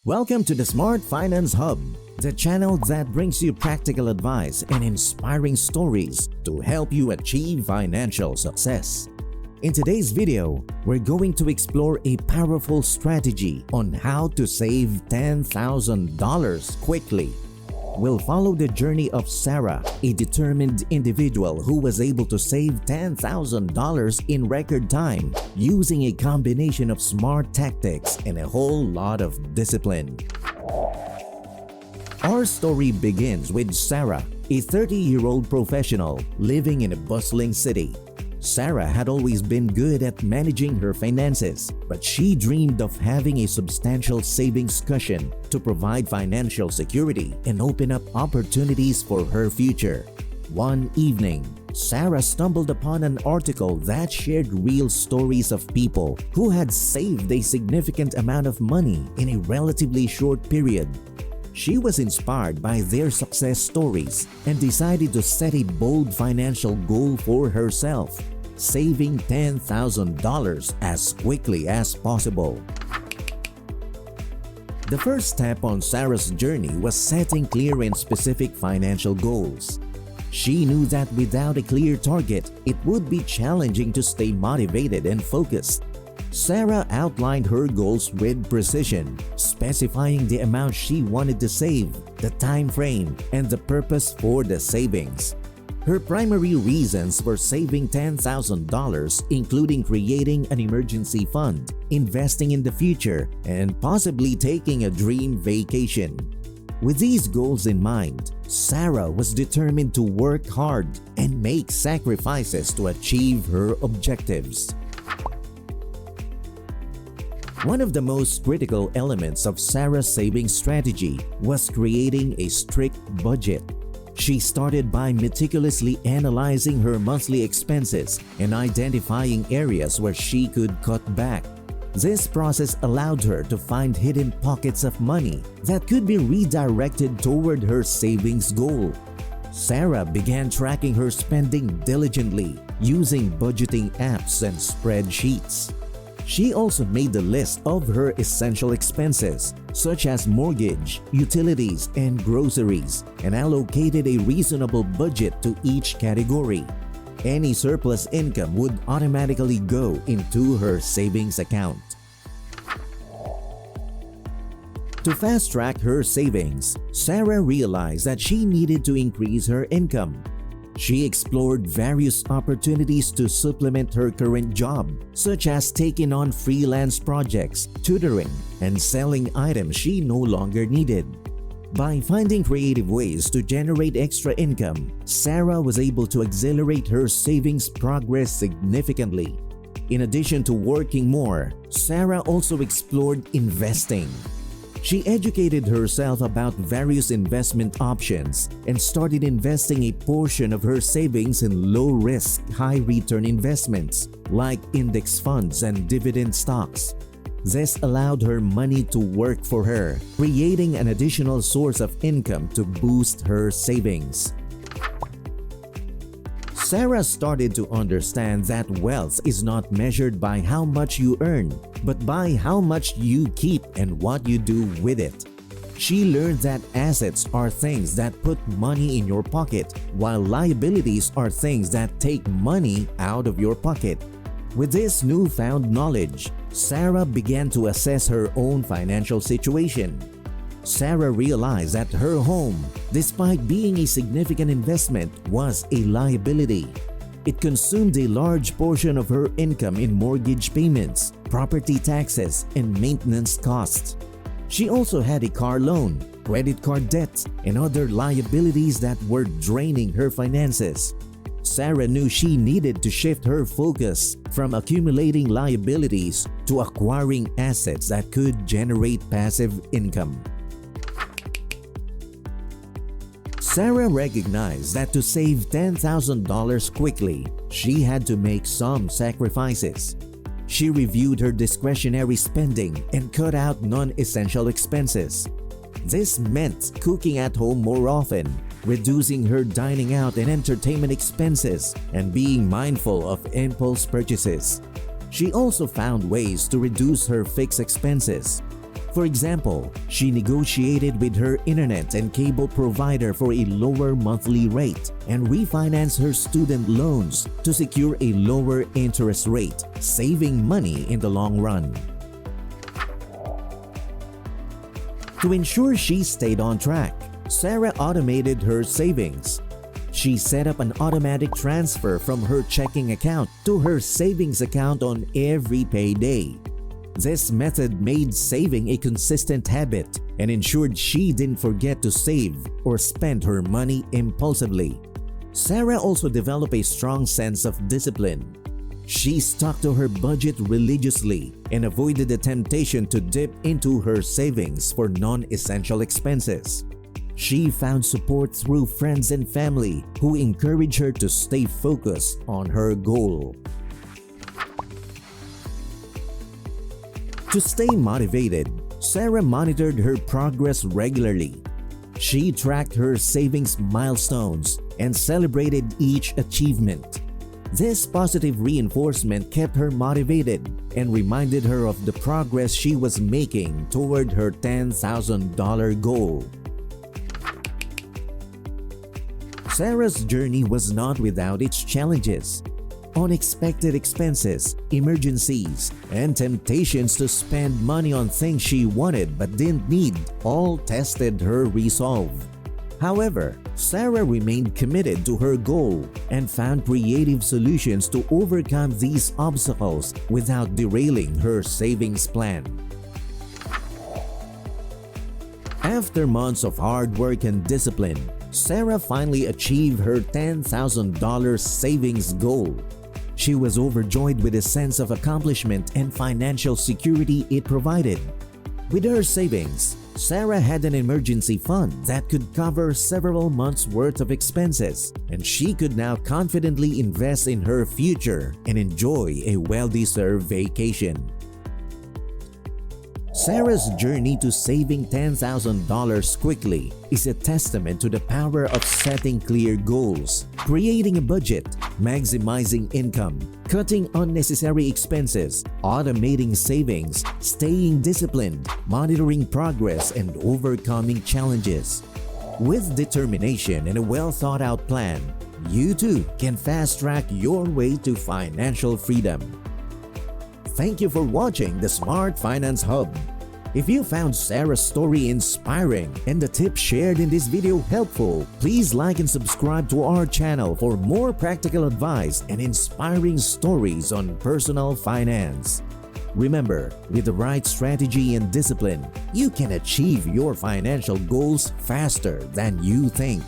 Welcome to the Smart Finance Hub, the channel that brings you practical advice and inspiring stories to help you achieve financial success. In today's video, we're going to explore a powerful strategy on how to save $10,000 quickly. We'll follow the journey of Sarah, a determined individual who was able to save $10,000 in record time using a combination of smart tactics and a whole lot of discipline. Our story begins with Sarah, a 30-year-old professional living in a bustling city. Sarah had always been good at managing her finances, but she dreamed of having a substantial savings cushion to provide financial security and open up opportunities for her future. One evening, Sarah stumbled upon an article that shared real stories of people who had saved a significant amount of money in a relatively short period. She was inspired by their success stories and decided to set a bold financial goal for herself, saving $10,000 as quickly as possible. The first step on Sarah's journey was setting clear and specific financial goals. She knew that without a clear target, it would be challenging to stay motivated and focused. Sarah outlined her goals with precision, specifying the amount she wanted to save, the time frame, and the purpose for the savings. Her primary reasons for saving $10,000 including creating an emergency fund, investing in the future, and possibly taking a dream vacation. With these goals in mind, Sarah was determined to work hard and make sacrifices to achieve her objectives. One of the most critical elements of Sarah's saving strategy was creating a strict budget. She started by meticulously analyzing her monthly expenses and identifying areas where she could cut back. This process allowed her to find hidden pockets of money that could be redirected toward her savings goal. Sarah began tracking her spending diligently using budgeting apps and spreadsheets. She also made a list of her essential expenses, such as mortgage, utilities, and groceries, and allocated a reasonable budget to each category. Any surplus income would automatically go into her savings account. To fast-track her savings, Sarah realized that she needed to increase her income. She explored various opportunities to supplement her current job, such as taking on freelance projects, tutoring, and selling items she no longer needed. By finding creative ways to generate extra income, Sarah was able to accelerate her savings progress significantly. In addition to working more, Sarah also explored investing. She educated herself about various investment options and started investing a portion of her savings in low-risk, high-return investments like index funds and dividend stocks. This allowed her money to work for her, creating an additional source of income to boost her savings. Sarah started to understand that wealth is not measured by how much you earn, but by how much you keep and what you do with it. She learned that assets are things that put money in your pocket, while liabilities are things that take money out of your pocket. With this newfound knowledge, Sarah began to assess her own financial situation. Sarah realized that her home, despite being a significant investment, was a liability. It consumed a large portion of her income in mortgage payments, property taxes, and maintenance costs. She also had a car loan, credit card debt, and other liabilities that were draining her finances. Sarah knew she needed to shift her focus from accumulating liabilities to acquiring assets that could generate passive income. Sarah recognized that to save $10,000 quickly, she had to make some sacrifices. She reviewed her discretionary spending and cut out non-essential expenses. This meant cooking at home more often, reducing her dining out and entertainment expenses, and being mindful of impulse purchases. She also found ways to reduce her fixed expenses. For example, she negotiated with her internet and cable provider for a lower monthly rate and refinanced her student loans to secure a lower interest rate, saving money in the long run. To ensure she stayed on track, Sarah automated her savings. She set up an automatic transfer from her checking account to her savings account on every payday. This method made saving a consistent habit and ensured she didn't forget to save or spend her money impulsively. Sarah also developed a strong sense of discipline. She stuck to her budget religiously and avoided the temptation to dip into her savings for non-essential expenses. She found support through friends and family who encouraged her to stay focused on her goal. To stay motivated, Sarah monitored her progress regularly. She tracked her savings milestones and celebrated each achievement. This positive reinforcement kept her motivated and reminded her of the progress she was making toward her $10,000 goal. Sarah's journey was not without its challenges. Unexpected expenses, emergencies, and temptations to spend money on things she wanted but didn't need all tested her resolve. However, Sarah remained committed to her goal and found creative solutions to overcome these obstacles without derailing her savings plan. After months of hard work and discipline, Sarah finally achieved her $10,000 savings goal. She was overjoyed with a sense of accomplishment and financial security it provided. With her savings, Sarah had an emergency fund that could cover several months' worth of expenses, and she could now confidently invest in her future and enjoy a well-deserved vacation. Sarah's journey to saving $10,000 quickly is a testament to the power of setting clear goals, creating a budget, maximizing income, cutting unnecessary expenses, automating savings, staying disciplined, monitoring progress, and overcoming challenges. With determination and a well-thought-out plan, you too can fast-track your way to financial freedom. Thank you for watching the Smart Finance Hub. If you found Sarah's story inspiring and the tips shared in this video helpful, please like and subscribe to our channel for more practical advice and inspiring stories on personal finance. Remember, with the right strategy and discipline, you can achieve your financial goals faster than you think.